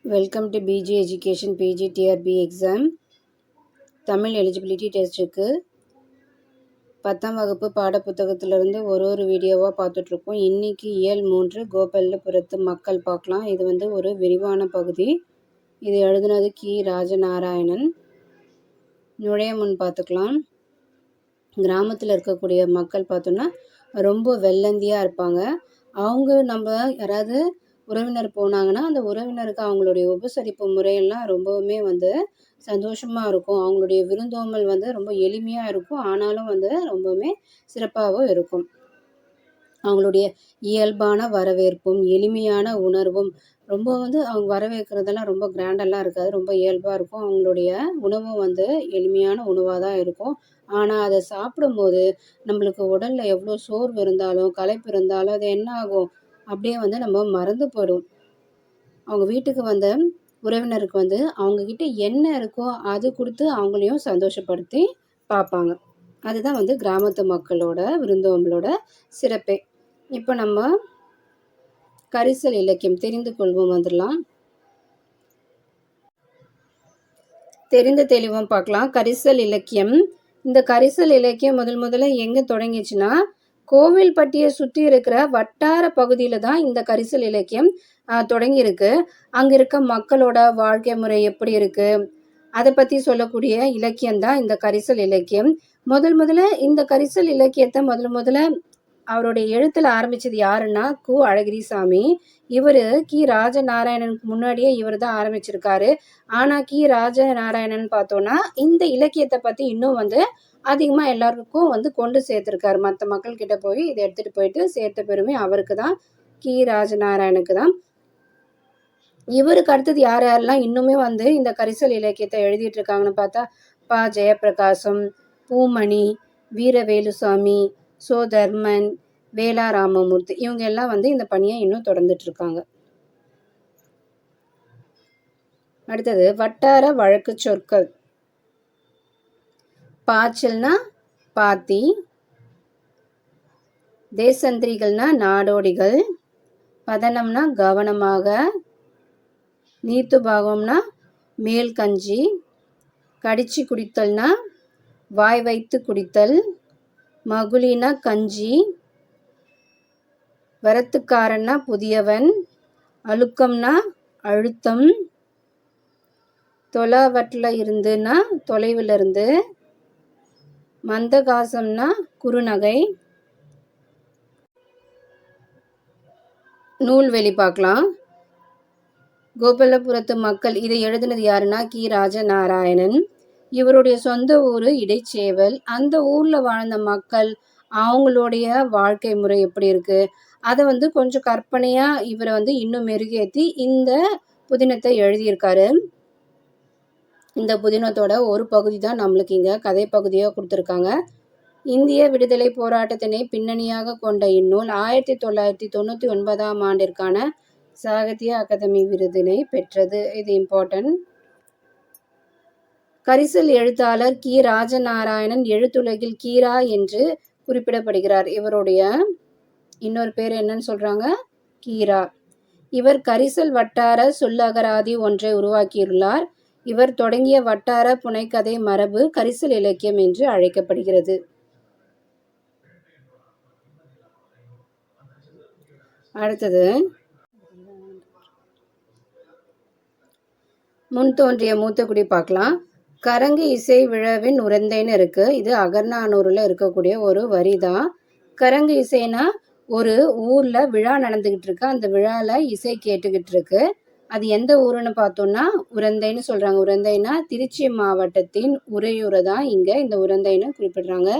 Welcome to PG education PG TRB exam Tamil eligibility டெஸ்ட்டுக்கு 10ஆம் வகுப்பு பாடப்புத்தகத்திலிருந்து ஒரு வீடியோவாக பார்த்துட்ருக்கோம். இன்றைக்கி இயல் 3 கோபல்லபுரத்து மக்கள் பார்க்கலாம். இது ஒரு விரிவான பகுதி. இது எழுதுனது கி. ராஜநாராயணன். நுழைய முன் பார்த்துக்கலாம். கிராமத்தில் இருக்கக்கூடிய மக்கள் பார்த்தோன்னா ரொம்ப வெள்ளந்தியாக இருப்பாங்க. அவங்க நம்ம யாராவது உறவினர் போனாங்கன்னா அந்த உறவினருக்கு அவங்களுடைய உபசரிப்பு முறையெல்லாம் ரொம்பவுமே சந்தோஷமாக இருக்கும். அவங்களுடைய விருந்தோம்பல் ரொம்ப எளிமையாக இருக்கும். ஆனாலும் ரொம்பவுமே சிறப்பாகவும் இருக்கும். அவங்களுடைய இயல்பான வரவேற்பும் எளிமையான உணர்வும் ரொம்ப அவங்க வரவேற்கிறதெல்லாம் ரொம்ப கிராண்டெல்லாம் இருக்காது. ரொம்ப இயல்பாக இருக்கும். அவங்களுடைய உணவும் எளிமையான உணவாக தான் இருக்கும். ஆனால் அதை சாப்பிடும்போது நம்மளுக்கு உடலில் எவ்வளோ சோர்வு இருந்தாலும் களைப்பு இருந்தாலும் அது என்ன ஆகும், அப்படியே நம்ம மறந்து போயிடும். அவங்க வீட்டுக்கு உறவினருக்கு அவங்கக்கிட்ட என்ன இருக்கோ அது கொடுத்து அவங்களையும் சந்தோஷப்படுத்தி பார்ப்பாங்க. அதுதான் கிராமத்து மக்களோட விருந்தோம்பலோட சிறப்பே. இப்போ நம்ம கரிசல் இலக்கியம் தெரிந்து கொள்வோம். வந்துடலாம். தெரிந்து தெளிவும் பார்க்கலாம். கரிசல் இலக்கியம். இந்த கரிசல் இலக்கியம் முதல்ல எங்கே தொடங்கிச்சுன்னா கோவில்பட்டியை சுற்றி இருக்கிற வட்டார பகுதியில தான் இந்த கரிசல் இலக்கியம் தொடங்கியிருக்கு. அங்கே இருக்க மக்களோட வாழ்க்கை முறை எப்படி இருக்கு அதை பற்றி சொல்லக்கூடிய இலக்கியம் தான் இந்த கரிசல் இலக்கியம். முதல்ல இந்த கரிசல் இலக்கியத்தை முதல்ல அவருடைய எழுத்துல ஆரம்பிச்சது யாருன்னா கு. அழகிரிசாமி. இவர் கி. ராஜநாராயணனுக்கு முன்னாடியே இவர் தான் ஆரம்பிச்சிருக்காரு. ஆனால் கி. ராஜநாராயணன் பார்த்தோன்னா இந்த இலக்கியத்தை பற்றி இன்னும் அதிகமாக எல்லாருக்கும் கொண்டு சேர்த்துருக்காரு. மற்ற மக்கள்கிட்ட போய் இதை எடுத்துகிட்டு போயிட்டு சேர்த்த பெருமை அவருக்கு தான், கி. ராஜநாராயணுக்கு தான். இவருக்கு அடுத்தது யாரெல்லாம் இன்னுமே இந்த கரிசல் இலக்கியத்தை எழுதிட்டு இருக்காங்கன்னு பார்த்தா ப. ஜெயப்பிரகாசம், பூமணி, வீரவேலுசாமி, சோ. தர்மன், வேலா ராமமூர்த்தி, இவங்க எல்லாம் இந்த பணியை இன்னும் தொடர்ந்துட்டு இருக்காங்க. அடுத்தது வட்டார வழக்கு சொற்கள். பாய்ச்சல்னா பாத்தி, தேசந்திரிகள்னா நாடோடிகள், பதனம்னா கவனமாக, நீத்து பாகம்னா மேல் கஞ்சி, கடிச்சு குடித்தல்னா வாய் வைத்து குடித்தல், மகுலினா கஞ்சி, வரத்துக்காரன்னா புதியவன், அழுக்கம்னா அழுத்தம், தொலைவட்டில் இருந்துன்னா தொலைவில் இருந்து, மந்தகாசம்னா குறுநகை. நூல்வெளி பார்க்கலாம். கோபல்லபுரத்து மக்கள் இதை எழுதினது யாருன்னா கி. ராஜநாராயணன். இவருடைய சொந்த ஊர் இடைச்சேவல். அந்த ஊரில் வாழ்ந்த மக்கள் அவங்களுடைய வாழ்க்கை முறை எப்படி இருக்கு அதை கொஞ்சம் கற்பனையாக இவரை இன்னும் மெருகேற்றி இந்த புதினத்தை எழுதியிருக்காரு. இந்த புதினத்தோட ஒரு பகுதி தான் நம்மளுக்கு இங்கே கதை பகுதியாக கொடுத்துருக்காங்க. இந்திய விடுதலை போராட்டத்தினை பின்னணியாக கொண்ட இந்நூல் 1999ஆம் ஆண்டிற்கான சாகித்ய அகாதமி விருதினை பெற்றது. இது இம்பார்ட்டன்ட். கரிசல் எழுத்தாளர் கி. ராஜநாராயணன் எழுத்துலகில் கீரா என்று குறிப்பிடப்படுகிறார். இவருடைய இன்னொரு பேர் என்னன்னு சொல்றாங்க, கீரா. இவர் கரிசல் வட்டார சொல்லகராதி ஒன்றை உருவாக்கியுள்ளார். இவர் தொடங்கிய வட்டார புனைக்கதை மரபு கரிசல் இலக்கியம் என்று அழைக்கப்படுகிறது. அடுத்தது முன் தோன்றிய மூத்தக்குடி பார்க்கலாம். கரங்கு இசை விழவின் உறந்தைன்னு இருக்கு. இது அகர்நானூரில் இருக்கக்கூடிய ஒரு வரி தான். கரங்கு இசைனா ஒரு ஊர்ல விழா நடந்துகிட்டு இருக்கு. அந்த விழாவில் இசை கேட்டுக்கிட்டு இருக்கு. அது எந்த ஊருன்னு பார்த்தோம்னா உறந்தைன்னு சொல்றாங்க. உறந்தைனா திருச்சி மாவட்டத்தின் உறையூரை தான் இங்க இந்த உறந்தைன்னு குறிப்பிடுறாங்க.